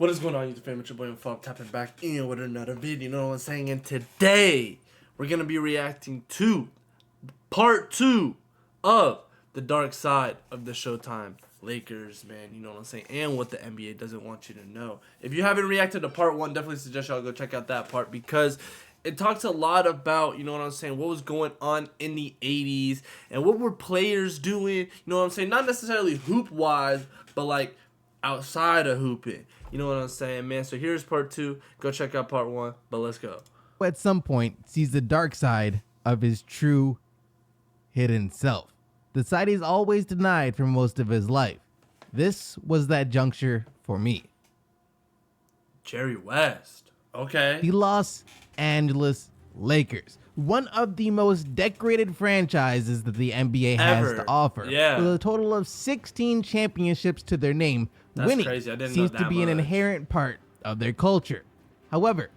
What is going on, YouTube family? It's your boy YUNGFABIANN tapping back in with another video. You know what I'm saying? And today, we're going to be reacting to part 2 of the dark side of the Showtime Lakers, man. You know what I'm saying? And what the NBA doesn't want you to know. If you haven't reacted to part 1, definitely suggest y'all go check out that part because it talks a lot about, you know what I'm saying, what was going on in the 80s and what were players doing, you know what I'm saying? Not necessarily hoop-wise, but like outside of hooping. You know what I'm saying, man? So here's part 2. Go check out part 1, but let's go. At some point, sees the dark side of his true hidden self. The side he's always denied for most of his life. This was that juncture for me. Jerry West. Okay. The Los Angeles Lakers. One of the most decorated franchises that the NBA has to offer. Yeah. With a total of 16 championships to their name. That's winning crazy. I didn't seems know to that be an much. inherent part of their culture. However,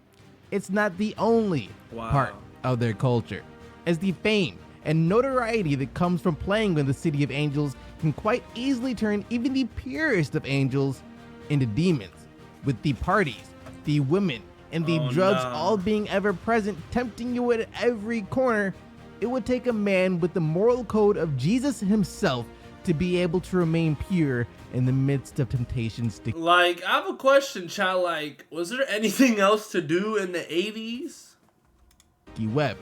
it's not the only part of their culture, as the fame and notoriety that comes from playing in the City of Angels can quite easily turn even the purest of angels into demons, with the parties, the women, and the drugs all being ever present, tempting you at every corner. It would take a man with the moral code of Jesus himself to be able to remain pure in the midst of temptations. Like, I have a question, child. Like, was there anything else to do in the 80s? Web.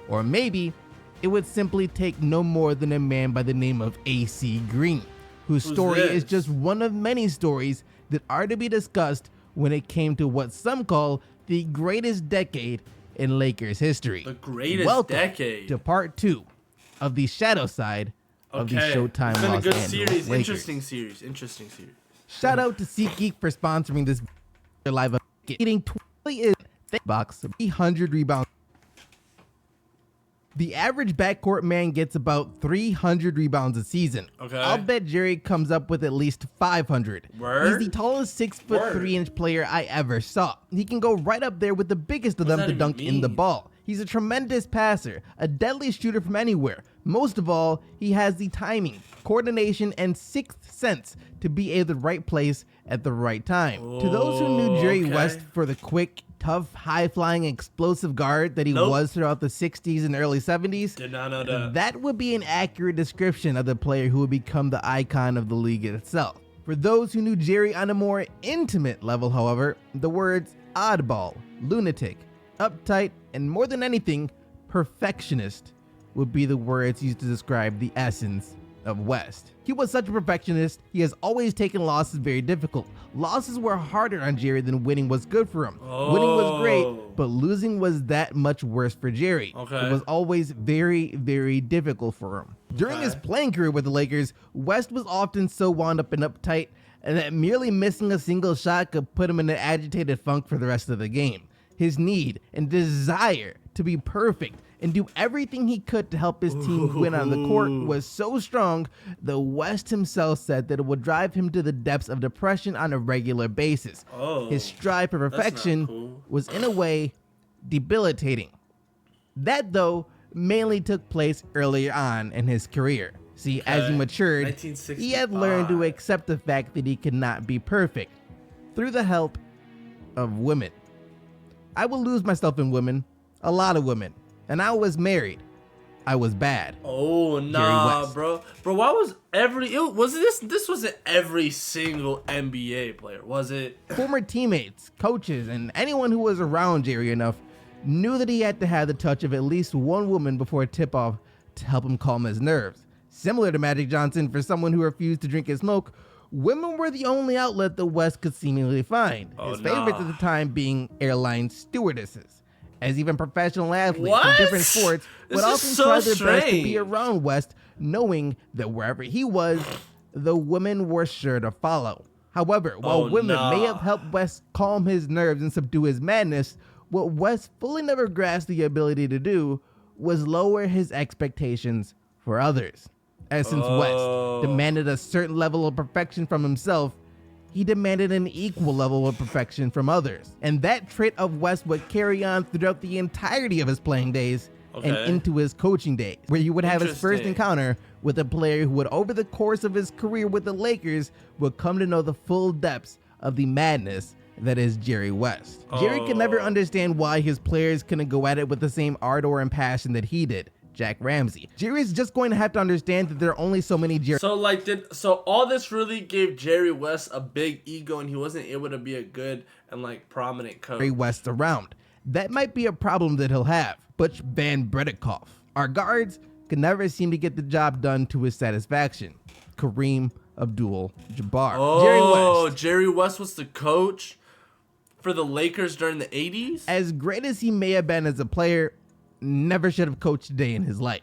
Or maybe it would simply take no more than a man by the name of AC Green, whose story is just one of many stories that are to be discussed when it came to what some call the greatest decade in Lakers history. The greatest Welcome decade. to part 2 of the shadow side of the Showtime It's been Los a good Angeles series. Lakers. Interesting series. Shout out to SeatGeek for sponsoring this live. Getting 20 is box 300 rebounds. The average backcourt man gets about 300 rebounds a season. Okay. I'll bet Jerry comes up with at least 500. Word? He's the tallest 6'3" player I ever saw. He can go right up there with the biggest of them to dunk in the ball. He's a tremendous passer, a deadly shooter from anywhere. Most of all, he has the timing, coordination, and sixth sense to be in the right place at the right time. To those who knew Jerry West for the quick, tough, high-flying, explosive guard that he was throughout the 60s and early 70s, Did not know that. that would be an accurate description of the player who would become the icon of the league itself. For those who knew Jerry on a more intimate level, however, the words oddball, lunatic, uptight, and more than anything, perfectionist would be the words used to describe the essence of West. He was such a perfectionist, he has always taken losses very difficult. Losses were harder on Jerry than winning was good for him. Winning was great, but losing was that much worse for Jerry. It was always very, very difficult for him. During his playing career with the Lakers, West was often so wound up and uptight and that merely missing a single shot could put him in an agitated funk for the rest of the game. His need and desire to be perfect and do everything he could to help his team win on the court was so strong that West himself said that it would drive him to the depths of depression on a regular basis. His strive for perfection was in a way debilitating. That, though, mainly took place earlier on in his career. See, as he matured, he had learned to accept the fact that he could not be perfect through the help of women. I will lose myself in women, a lot of women, and I was married. I was bad. Oh nah, bro. Why was this wasn't every single NBA player, was it? Former teammates, coaches, and anyone who was around Jerry enough knew that he had to have the touch of at least one woman before a tip-off to help him calm his nerves. Similar to Magic Johnson, for someone who refused to drink and smoke, women were the only outlet that West could seemingly find, his favorites at the time being airline stewardesses. As even professional athletes from different sports would often try their best to be around West, knowing that wherever he was, the women were sure to follow. However, while women may have helped West calm his nerves and subdue his madness, what West fully never grasped the ability to do was lower his expectations for others. As since West demanded a certain level of perfection from himself, he demanded an equal level of perfection from others. And that trait of West would carry on throughout the entirety of his playing days and into his coaching days, where he would have his first encounter with a player who would, over the course of his career with the Lakers, would come to know the full depths of the madness that is Jerry West. Jerry could never understand why his players couldn't go at it with the same ardor and passion that he did. Jack Ramsey. Jerry's just going to have to understand that there are only so many Jerry. So all this really gave Jerry West a big ego, and he wasn't able to be a good and like prominent coach. Jerry West around. That might be a problem that he'll have. Butch Van Bredikoff. Our guards could never seem to get the job done to his satisfaction. Kareem Abdul-Jabbar. Oh, Jerry West was the coach for the Lakers during the 80s? As great as he may have been as a player, never should have coached a day in his life.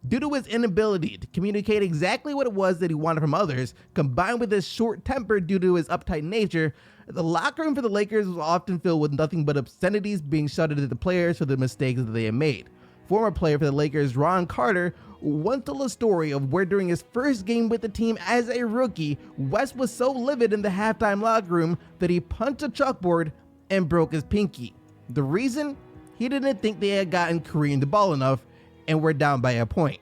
Due to his inability to communicate exactly what it was that he wanted from others, combined with his short temper due to his uptight nature, the locker room for the Lakers was often filled with nothing but obscenities being shouted at the players for the mistakes that they had made. Former player for the Lakers, Ron Carter, once told a story of where during his first game with the team as a rookie, West was so livid in the halftime locker room that he punched a chalkboard and broke his pinky. The reason? He didn't think they had gotten Kareem the ball enough and were down by a point.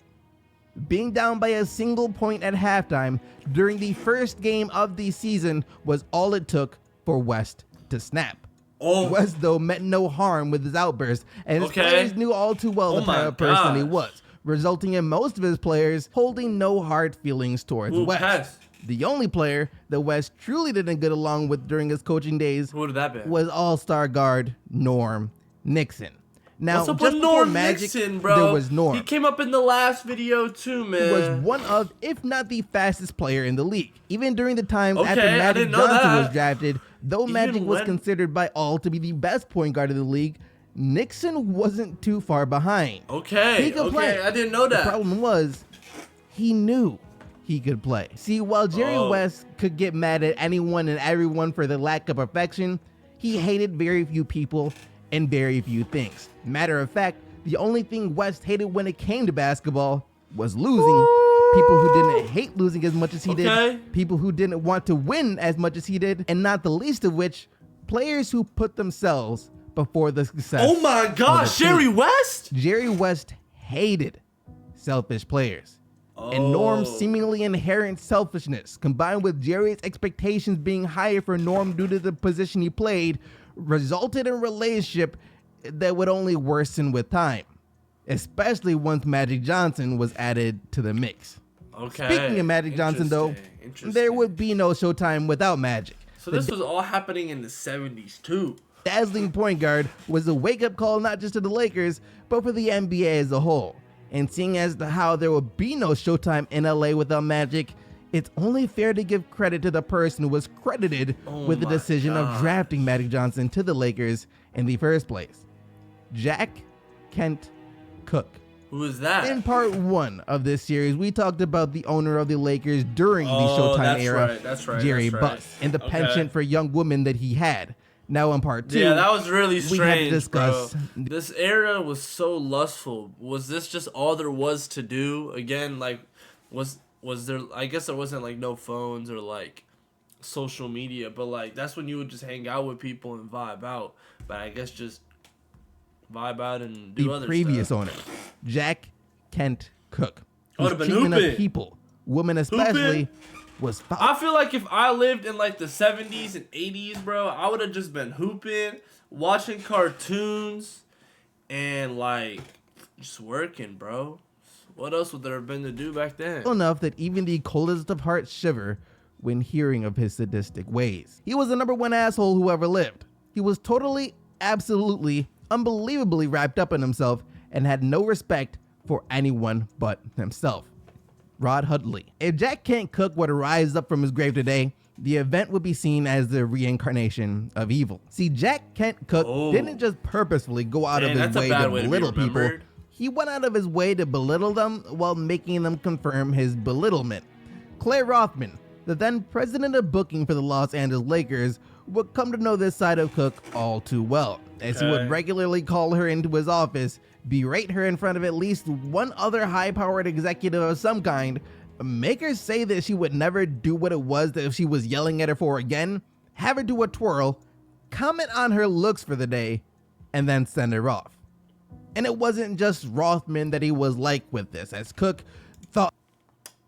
Being down by a single point at halftime during the first game of the season was all it took for West to snap. West, though, meant no harm with his outburst, and his players knew all too well the type of person he was, resulting in most of his players holding no hard feelings towards West. The only player that West truly didn't get along with during his coaching days was all-star guard Norm Nixon. Now, what's up just with before Norm Magic, Nixon, bro? there was Norm. He came up in the last video too, man. He was one of, if not the fastest player in the league. Even during the time after Magic Johnson was drafted, though Magic was considered by all to be the best point guard in the league, Nixon wasn't too far behind. He could play. I didn't know that. The problem was, he knew he could play. See, while Jerry West could get mad at anyone and everyone for the lack of perfection, he hated very few people and very few things. Matter of fact, the only thing West hated when it came to basketball was losing. People who didn't hate losing as much as he did, people who didn't want to win as much as he did, and not the least of which, players who put themselves before the success. Oh my gosh, Jerry West? Jerry West hated selfish players. And Norm's seemingly inherent selfishness, combined with Jerry's expectations being higher for Norm due to the position he played, resulted in a relationship that would only worsen with time, especially once Magic Johnson was added to the mix. Speaking of Magic Johnson, though, there would be no Showtime without Magic. So this was all happening in the 70s, too. Dazzling point guard was a wake-up call not just to the Lakers, but for the NBA as a whole. And seeing as to how there would be no Showtime in LA without Magic, it's only fair to give credit to the person who was credited with the decision of drafting Magic Johnson to the Lakers in the first place. Jack Kent Cook. Who is that? In part 1 of this series, we talked about the owner of the Lakers during the Showtime era, Jerry Buss, and the penchant for young women that he had. Now in part 2, that was really strange, we had to discuss. This era was so lustful. Was this just all there was to do? Again, like, was there, I guess there wasn't, like, no phones or, like, social media, but, like, that's when you would just hang out with people and vibe out. But I guess just vibe out and do other stuff. The previous owner, Jack Kent Cook, whose treatment of people, women especially, was foul. I feel like if I lived in like the 70s and 80s, bro, I would have just been hooping, watching cartoons, and like just working, bro. What else would there have been to do back then? Enough that even the coldest of hearts shiver when hearing of his sadistic ways. He was the #1 asshole who ever lived. He was totally, absolutely, unbelievably wrapped up in himself and had no respect for anyone but himself. Rod Hudley. If Jack Kent Cook were to rise up from his grave today, the event would be seen as the reincarnation of evil. See, Jack Kent Cook didn't just purposefully go out of his way to belittle people. He went out of his way to belittle them while making them confirm his belittlement. Clay Rothman, the then president of booking for the Los Angeles Lakers, would come to know this side of Cook all too well, as he would regularly call her into his office, berate her in front of at least one other high-powered executive of some kind, make her say that she would never do what it was that if she was yelling at her for again, have her do a twirl, comment on her looks for the day, and then send her off. And it wasn't just Rothman that he was like with this, as Cook thought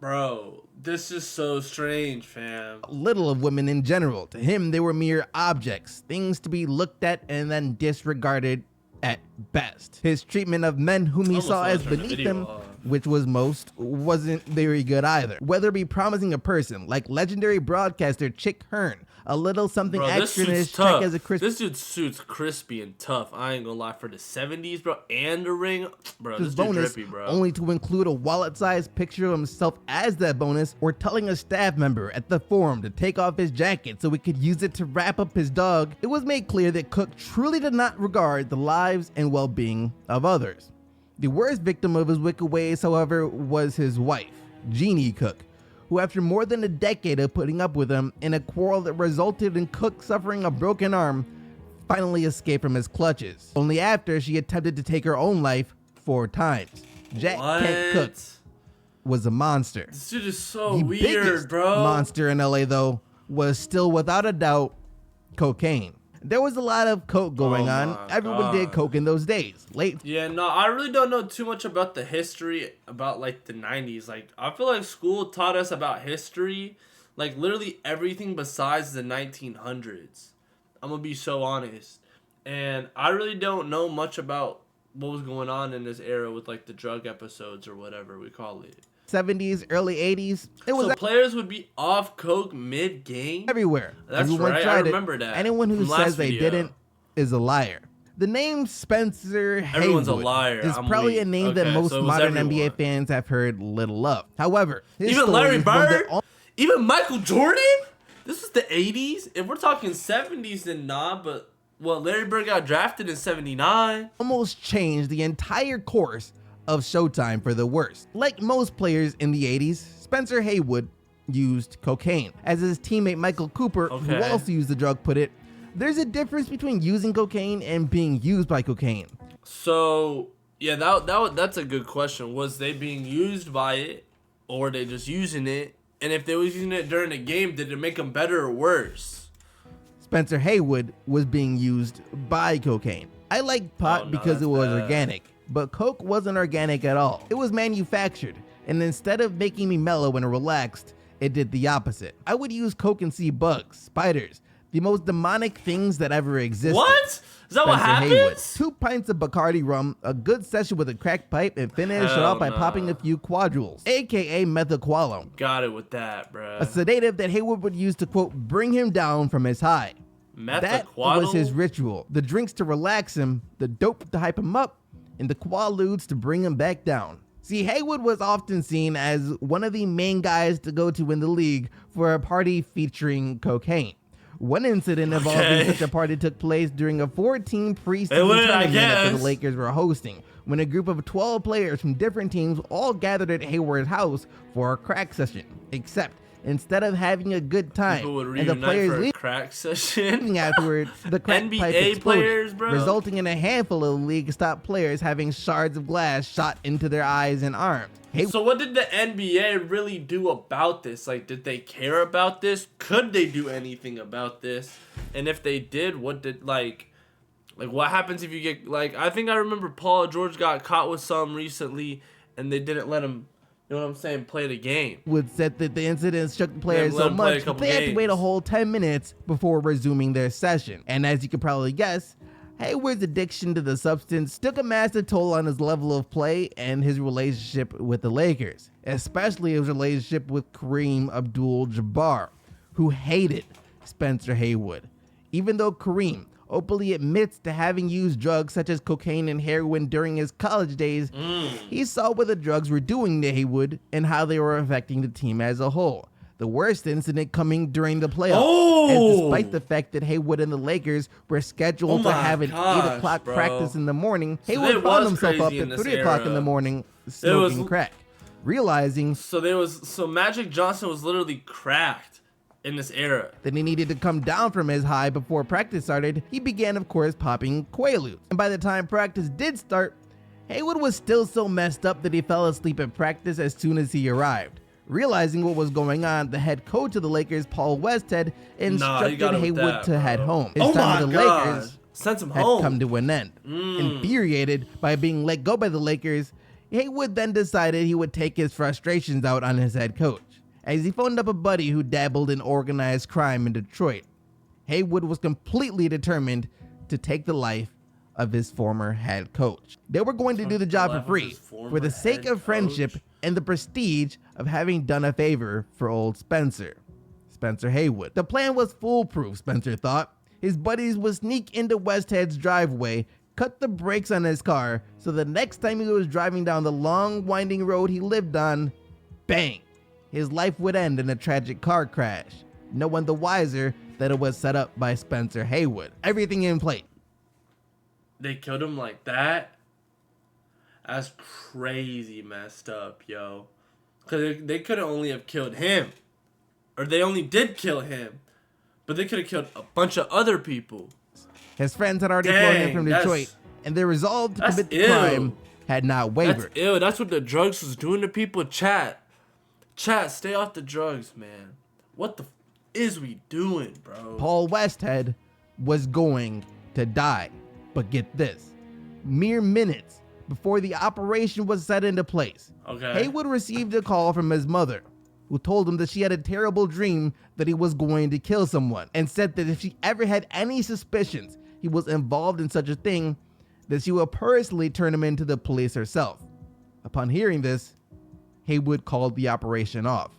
Bro, this is so strange, fam. Little of women in general. To him, they were mere objects, things to be looked at and then disregarded at best. His treatment of men whom he saw as beneath him, which was most, wasn't very good either. Whether it be promising a person like legendary broadcaster Chick Hearn a little something extra in his check as a crispy. This dude's suit's crispy and tough. I ain't gonna lie, for the 70s, bro, and the ring, bro, this dude drippy, bro. Only to include a wallet-sized picture of himself as that bonus, or telling a staff member at the forum to take off his jacket so he could use it to wrap up his dog. It was made clear that Cook truly did not regard the lives and well-being of others. The worst victim of his wicked ways, however, was his wife, Jeannie Cook, who after more than a decade of putting up with him in a quarrel that resulted in Cook suffering a broken arm, finally escaped from his clutches. Only after she attempted to take her own life 4 times. Jack Kent Cook was a monster. This dude is so the weird, biggest bro. Monster in LA, though, was still without a doubt cocaine. There was a lot of coke going on. Everyone did coke in those days. Yeah, no, I really don't know too much about the history about like the 90s. Like, I feel like school taught us about history, like literally everything besides the 1900s. I'm gonna be so honest. And I really don't know much about what was going on in this era with like the drug episodes or whatever we call it. 70s, early 80s. It was so players would be off coke mid-game? Everywhere. That's Everyone right, tried I remember that. Anyone who says they didn't is a liar. The name Spencer Everyone's Haywood a liar. is probably a name that most modern NBA fans have heard little of. However, even Larry Bird, even Michael Jordan? This was the 80s? If we're talking 70s, then nah, but well, Larry Bird got drafted in 79. Almost changed the entire course of Showtime for the worst. Like most players in the 80s, Spencer Haywood used cocaine. As his teammate Michael Cooper, who also used the drug, put it, there's a difference between using cocaine and being used by cocaine. So, yeah, that's a good question. Was they being used by it, or were they just using it? And if they was using it during the game, did it make them better or worse? Spencer Haywood was being used by cocaine. I like pot because it was organic. But coke wasn't organic at all. It was manufactured, and instead of making me mellow and relaxed, it did the opposite. I would use coke and see bugs, spiders, the most demonic things that ever existed. What? Is that what happens? Haywood. 2 pints of Bacardi rum, a good session with a crack pipe, and finish it off by popping a few quadrules, aka methaqualone. Got it with that, bro. A sedative that Haywood would use to, quote, bring him down from his high. That was his ritual. The drinks to relax him, the dope to hype him up, and the quaaludes to bring him back down. See, Haywood was often seen as one of the main guys to go to in the league for a party featuring cocaine. One incident involving such a party took place during a 14 preseason tournament that the Lakers were hosting, when a group of 12 players from different teams all gathered at Hayward's house for a crack session. Except, instead of having a good time and the players leaving crack session afterward, the crack NBA pipe exploded, players, bro, resulting in a handful of league top players having shards of glass shot into their eyes and arms. So what did the NBA really do about this? Like, did they care about this? Could they do anything about this? And if they did, what did like what happens if you get like? I think I remember Paul George got caught with some recently, and they didn't let him. You know what I'm saying? Play the game. Would said that the incident shook the players so much that they had to wait a whole 10 minutes before resuming their session. And as you could probably guess, Hayward's addiction to the substance took a massive toll on his level of play and his relationship with the Lakers, especially his relationship with Kareem Abdul-Jabbar, who hated Spencer Haywood. Even though Kareem openly admits to having used drugs such as cocaine and heroin during his college days, he saw what the drugs were doing to Haywood and how they were affecting the team as a whole. The worst incident coming during the playoffs, and despite the fact that Haywood and the Lakers were scheduled to have an 8 o'clock practice in the morning, Haywood found himself up at 3 o'clock in the morning smoking crack, realizing so Magic Johnson was literally cracked in this era. Then he needed to come down from his high before practice started. He began, of course, popping Quaaludes. And by the time practice did start, Haywood was still so messed up that he fell asleep at practice as soon as he arrived. Realizing what was going on, the head coach of the Lakers, Paul Westhead, instructed Haywood to head home. His time with the Lakers sent him had home. Come to an end. Infuriated by being let go by the Lakers, Haywood then decided he would take his frustrations out on his head coach, as he phoned up a buddy who dabbled in organized crime in Detroit. Haywood was completely determined to take the life of his former head coach. They were going to do the job for free, for the sake of friendship and the prestige of having done a favor for old Spencer Haywood. The plan was foolproof, Spencer thought. His buddies would sneak into Westhead's driveway, cut the brakes on his car, so the next time he was driving down the long, winding road he lived on, bang, his life would end in a tragic car crash. No one the wiser that it was set up by Spencer Haywood. Everything in place. They killed him like that? That's crazy messed up, yo. Because they could have only have killed him. Or they only did kill him. But they could have killed a bunch of other people. His friends had already flown in from Detroit, and their resolve to commit the crime had not wavered. That's ill. That's what the drugs was doing to people. Chat, stay off the drugs, man. What the is we doing, bro? Paul Westhead was going to die. But get this, mere minutes before the operation was set into place, Haywood received a call from his mother, who told him that she had a terrible dream that he was going to kill someone, and said that if she ever had any suspicions he was involved in such a thing, that she would personally turn him into the police herself. Upon hearing this, Haywood called the operation off,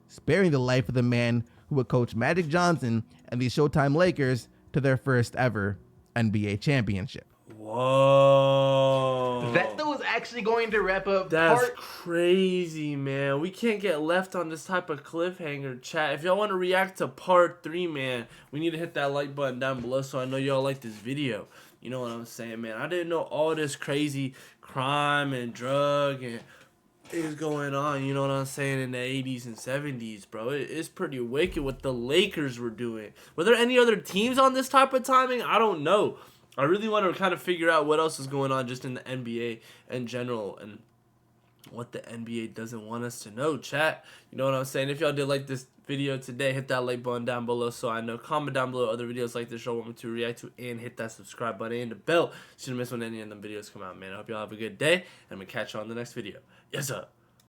sparing the life of the man who would coach Magic Johnson and the Showtime Lakers to their first ever NBA championship. Whoa. That was actually going to wrap up That's crazy, man. We can't get left on this type of cliffhanger, chat. If y'all want to react to part 3, man, we need to hit that like button down below so I know y'all like this video. You know what I'm saying, man? I didn't know all this crazy crime and drug and is going on, you know what I'm saying, in the 80s and 70s, bro. It's pretty wicked what the Lakers were doing. Were there any other teams on this type of timing? I don't know. I really want to kind of figure out what else is going on just in the NBA in general and what the NBA doesn't want us to know, chat. You know what I'm saying? If y'all did like this video today, hit that like button down below so I know. Comment down below other videos like this y'all want me to react to, and hit that subscribe button and the bell so you don't miss when any of them videos come out, man. I hope y'all have a good day, and I'm going to catch you on the next video. Yes, sir.